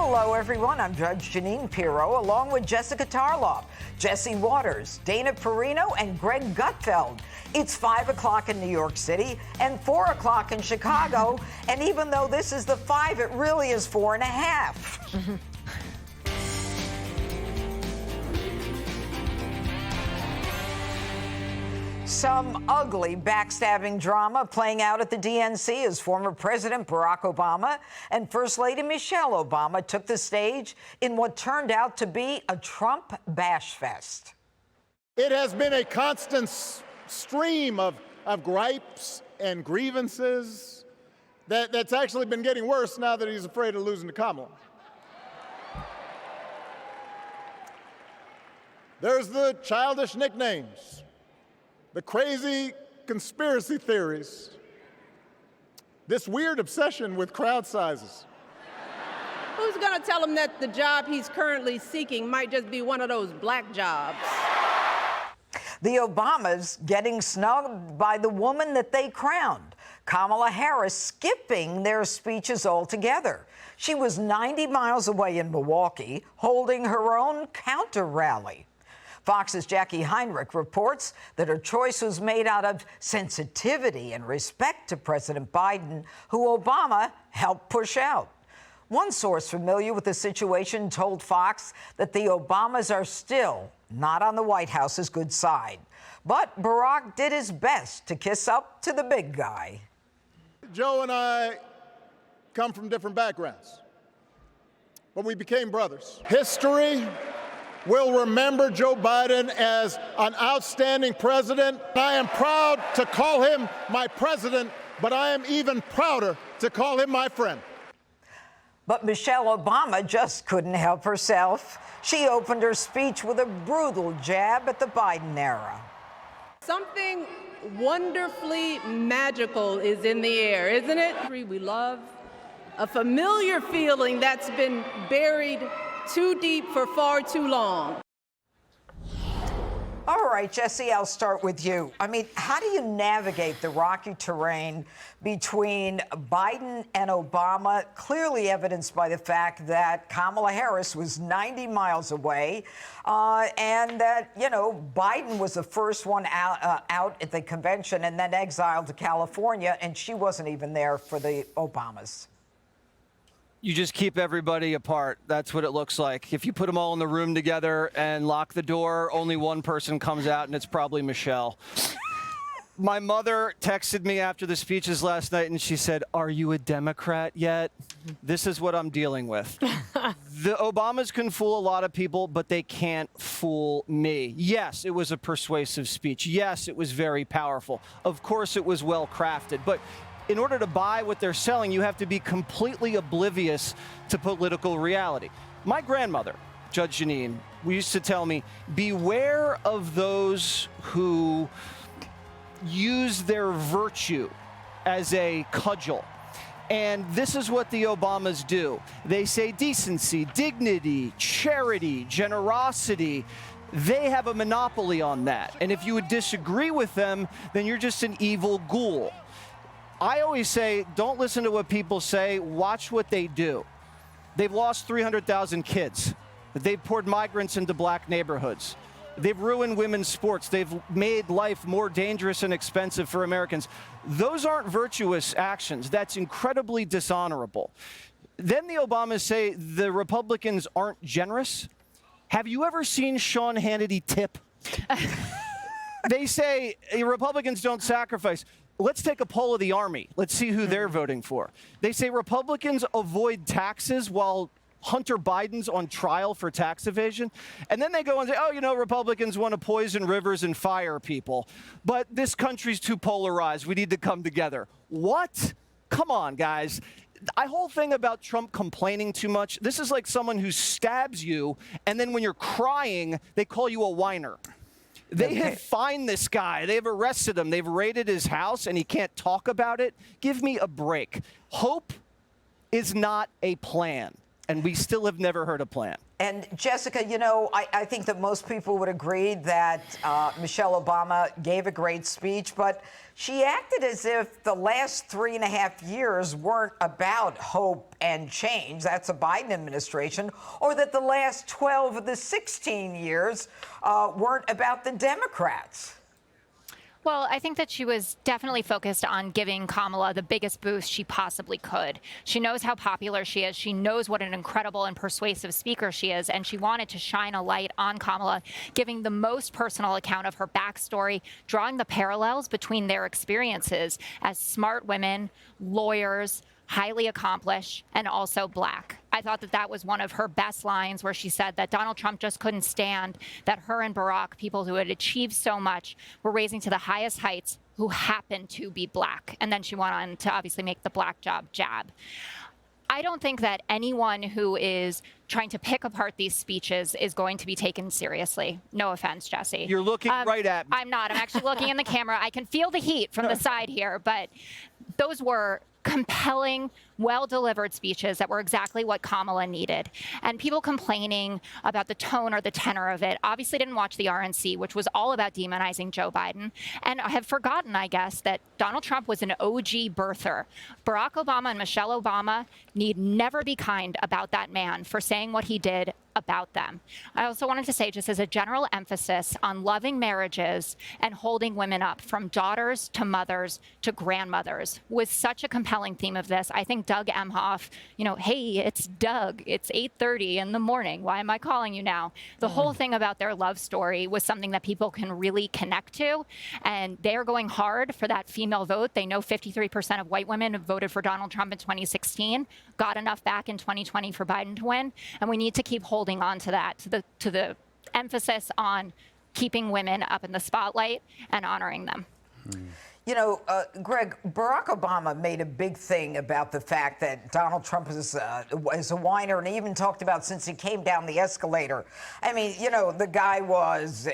Hello, everyone. I'm Judge Janine Pirro, along with Jessica Tarloff, Jesse Waters, Dana Perino, and Greg Gutfeld. It's 5 o'clock in New York City and 4 o'clock in Chicago. And even though this is the 5, it really is 4.5. Some ugly backstabbing drama playing out at the DNC as former President Barack Obama and First Lady Michelle Obama took the stage in what turned out to be a Trump bash fest. It has been a constant stream of gripes and grievances that's actually been getting worse now that he's afraid of losing to Kamala. There's the childish nicknames, the crazy conspiracy theories, this weird obsession with crowd sizes. Who's going to tell him that the job he's currently seeking might just be one of those black jobs? The Obamas getting snubbed by the woman that they crowned, Kamala Harris, skipping their speeches altogether. She was 90 miles away in Milwaukee, holding her own counter rally. Fox's Jackie Heinrich reports that her choice was made out of sensitivity and respect to President Biden, who Obama helped push out. One source familiar with the situation told Fox that the Obamas are still not on the White House's good side. But Barack did his best to kiss up to the big guy. Joe and I come from different backgrounds, but we became brothers. History will remember Joe Biden as an outstanding president. I am proud to call him my president, but I am even prouder to call him my friend. But Michelle Obama just couldn't help herself. She opened her speech with a brutal jab at the Biden era. Something wonderfully magical is in the air, isn't it? We love a familiar feeling that's been buried too deep for far too long. All right, Jesse, I'll start with you. I mean, how do you navigate the rocky terrain between Biden and Obama, clearly evidenced by the fact that Kamala Harris was 90 miles away and that, you know, Biden was the first one out at the convention and then exiled to California, and she wasn't even there for the Obamas? You just keep everybody apart. That's what it looks like. If you put them all in the room together and lock the door, only one person comes out, and it's probably Michelle. My mother texted me after the speeches last night, and she said, "Are you a Democrat yet?" This is what I'm dealing with. The Obamas can fool a lot of people, but they can't fool me. Yes, it was a persuasive speech. Yes, it was very powerful. Of course, it was well crafted. But in order to buy what they're selling, you have to be completely oblivious to political reality. My grandmother, Judge Janine, used to tell me, beware of those who use their virtue as a cudgel. And this is what the Obamas do. They say decency, dignity, charity, generosity. They have a monopoly on that. And if you would disagree with them, then you're just an evil ghoul. I always say, don't listen to what people say, watch what they do. They've lost 300,000 kids. They've poured migrants into black neighborhoods. They've ruined women's sports. They've made life more dangerous and expensive for Americans. Those aren't virtuous actions. That's incredibly dishonorable. Then the Obamas say the Republicans aren't generous. Have you ever seen Sean Hannity tip? They say Republicans don't sacrifice. Let's take a poll of the Army. Let's see who they're voting for. They say Republicans avoid taxes while Hunter Biden's on trial for tax evasion. And then they go and say, oh, you know, Republicans want to poison rivers and fire people. But this country's too polarized. We need to come together. What? Come on, guys. My whole thing about Trump complaining too much, this is like someone who stabs you, and then when you're crying, they call you a whiner. They have fined this guy. They've arrested him. They've raided his house, and he can't talk about it. Give me a break. Hope is not a plan. And we still have never heard a plan. And Jessica, you know, I think that most people would agree that Michelle Obama gave a great speech, but she acted as if the last 3.5 years weren't about hope and change. That's a Biden administration. Or that the last 12 of the 16 years weren't about the Democrats. Well, I think that she was definitely focused on giving Kamala the biggest boost she possibly could. She knows how popular she is. She knows what an incredible and persuasive speaker she is, and she wanted to shine a light on Kamala, giving the most personal account of her backstory, drawing the parallels between their experiences as smart women, lawyers, highly accomplished, and also black. I thought that that was one of her best lines, where she said that Donald Trump just couldn't stand that her and Barack, people who had achieved so much, were raising to the highest heights, who happened to be black. And then she went on to obviously make the black job jab. I don't think that anyone who is trying to pick apart these speeches is going to be taken seriously. No offense, Jesse. You're looking right at me. I'm not. I'm actually looking in the camera. I can feel the heat from the side here, but those were compelling, well-delivered speeches that were exactly what Kamala needed. And people complaining about the tone or the tenor of it obviously didn't watch the RNC, which was all about demonizing Joe Biden, and have forgotten, I guess, that Donald Trump was an OG birther. Barack Obama and Michelle Obama need never be kind about that man for saying what he did about them. I also wanted to say, just as a general emphasis on loving marriages and holding women up, from daughters to mothers to grandmothers, was such a compelling theme of this. I think Doug Emhoff, you know, hey, it's Doug, it's 8:30 in the morning, why am I calling you now? The whole thing about their love story was something that people can really connect to, and they're going hard for that female vote. They know 53% of white women have voted for Donald Trump in 2016, got enough back in 2020 for Biden to win, and we need to keep holding on to that, to the emphasis on keeping women up in the spotlight and honoring them. You know, Greg, Barack Obama made a big thing about the fact that Donald Trump is a whiner, and he even talked about since he came down the escalator. I mean, you know, the guy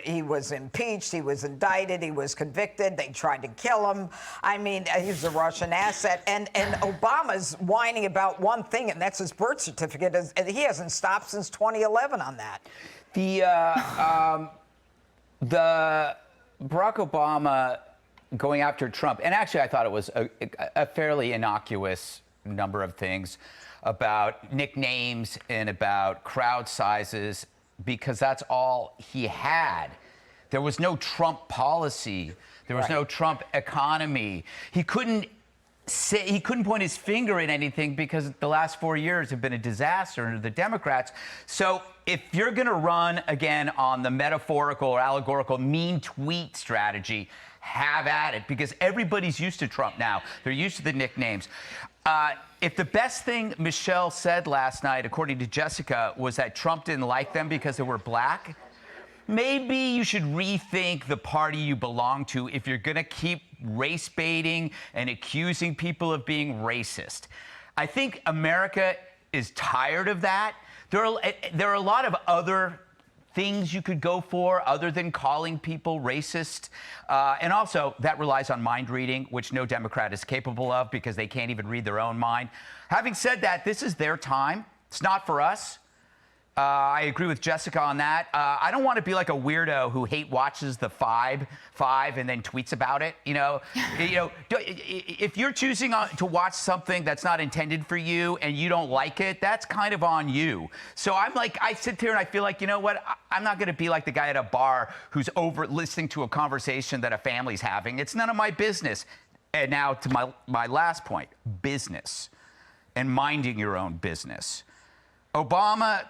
he was impeached, he was indicted, he was convicted, they tried to kill him. I mean, he's a Russian asset. And Obama's whining about one thing, and that's his birth certificate. And he hasn't stopped since 2011 on that. The Barack Obama going after Trump, and actually I thought it was a fairly innocuous number of things about nicknames and about crowd sizes, because that's all he had. There was no Trump policy. There was no Trump economy. He couldn't point his finger at anything because the last 4 years have been a disaster under the Democrats. So if you're going to run again on the metaphorical or allegorical mean tweet strategy, have at it, because everybody's used to Trump now. They're used to the nicknames. If the best thing Michelle said last night, according to Jessica, was that Trump didn't like them because they were black, maybe you should rethink the party you belong to if you're going to keep race baiting and accusing people of being racist. I think America is tired of that. There are a lot of other things you could go for other than calling people racist. And also, that relies on mind reading, which no Democrat is capable of because they can't even read their own mind. Having said that, this is their time. It's not for us. I agree with Jessica on that. I don't want to be like a weirdo who hate watches the five and then tweets about it. You know, if you're choosing to watch something that's not intended for you and you don't like it, that's kind of on you. So I sit there and I feel like, you know what? I'm not going to be like the guy at a bar who's over listening to a conversation that a family's having. It's none of my business. And now to my last point, business and minding your own business. Obama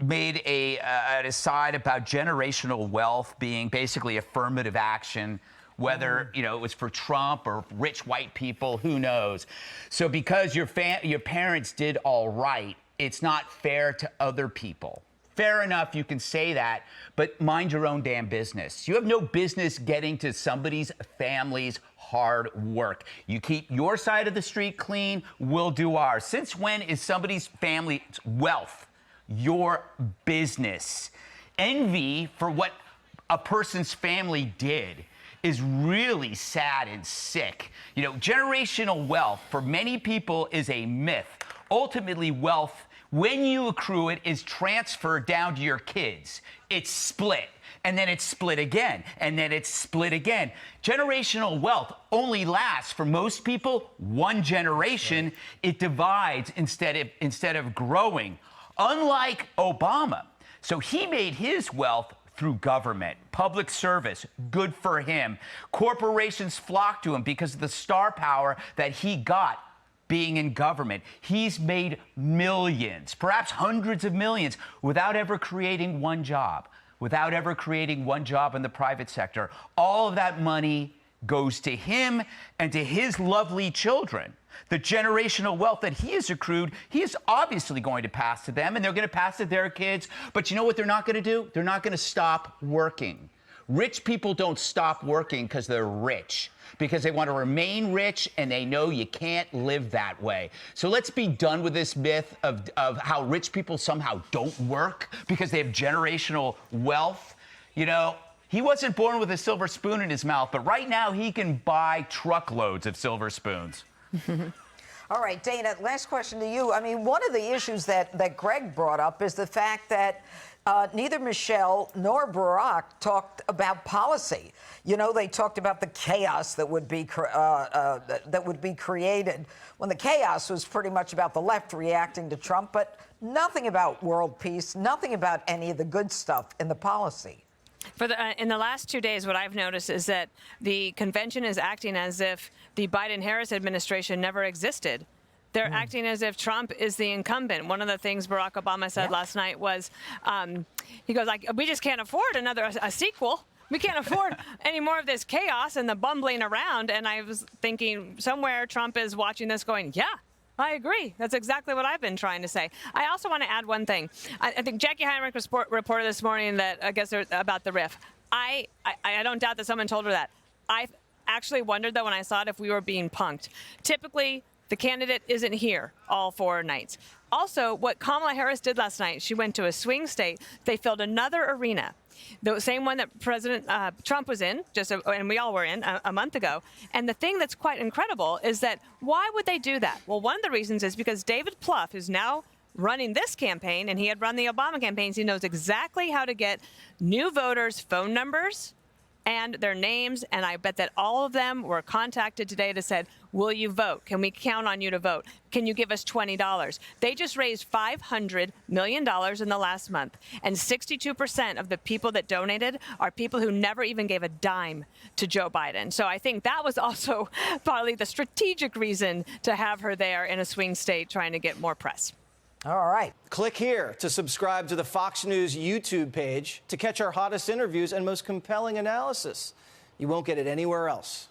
made an aside about generational wealth being basically affirmative action, whether it was for Trump or rich white people, who knows. So because your parents did all right, it's not fair to other people. Fair enough, you can say that, but mind your own damn business. You have no business getting to somebody's family's hard work. You keep your side of the street clean, we'll do ours. Since when is somebody's family's wealth your business? Envy for what a person's family did is really sad and sick. Generational wealth for many people is a myth. ultimately wealth, when you accrue it, is transferred down to your kids. It's split. And then it's split again, and then it's split again. Generational wealth only lasts, for most people, one generation. Right. It divides instead of growing, unlike Obama. So he made his wealth through government, public service, good for him. Corporations flock to him because of the star power that he got being in government. He's made millions, perhaps hundreds of millions, without ever creating one job. Without ever creating one job in the private sector. All of that money goes to him and to his lovely children. The generational wealth that he has accrued, he is obviously going to pass to them, and they're going to pass to their kids. But you know what they're not going to do? They're not going to stop working. Rich people don't stop working because they're rich, because they want to remain rich, and they know you can't live that way. So let's be done with this myth of how rich people somehow don't work because they have generational wealth. You know, he wasn't born with a silver spoon in his mouth, but right now he can buy truckloads of silver spoons. All right, Dana, last question to you. I mean, one of the issues that Greg brought up is the fact that neither Michelle nor Barack talked about policy. You know, they talked about the chaos that would be created when the chaos was pretty much about the left reacting to Trump, but nothing about world peace, nothing about any of the good stuff in the policy. In the last 2 days, what I've noticed is that the convention is acting as if the Biden-Harris administration never existed. They're acting as if Trump is the incumbent. One of the things Barack Obama said last night was, he goes, like, we just can't afford a sequel. We can't afford any more of this chaos and the bumbling around. And I was thinking somewhere Trump is watching this going, yeah, I agree. That's exactly what I've been trying to say. I also want to add one thing. I think Jackie Heinrich reported this morning that, I guess, about the RIF. I don't doubt that someone told her that. I actually wondered, though, when I saw it, if we were being punked. Typically, the candidate isn't here all 4 nights. Also, what Kamala Harris did last night, she went to a swing state. They filled another arena, the same one that President Trump was in, and we all were in a month ago. And the thing that's quite incredible is that why would they do that? Well, one of the reasons is because David Plouffe, who's now running this campaign, and he had run the Obama campaigns, he knows exactly how to get new voters' phone numbers and their names, and I bet that all of them were contacted today to said, will you vote? Can we count on you to vote? Can you give us $20? They just raised $500 million in the last month, and 62% of the people that donated are people who never even gave a dime to Joe Biden. So I think that was also partly the strategic reason to have her there in a swing state trying to get more press. All right. Click here to subscribe to the Fox News YouTube page to catch our hottest interviews and most compelling analysis. You won't get it anywhere else.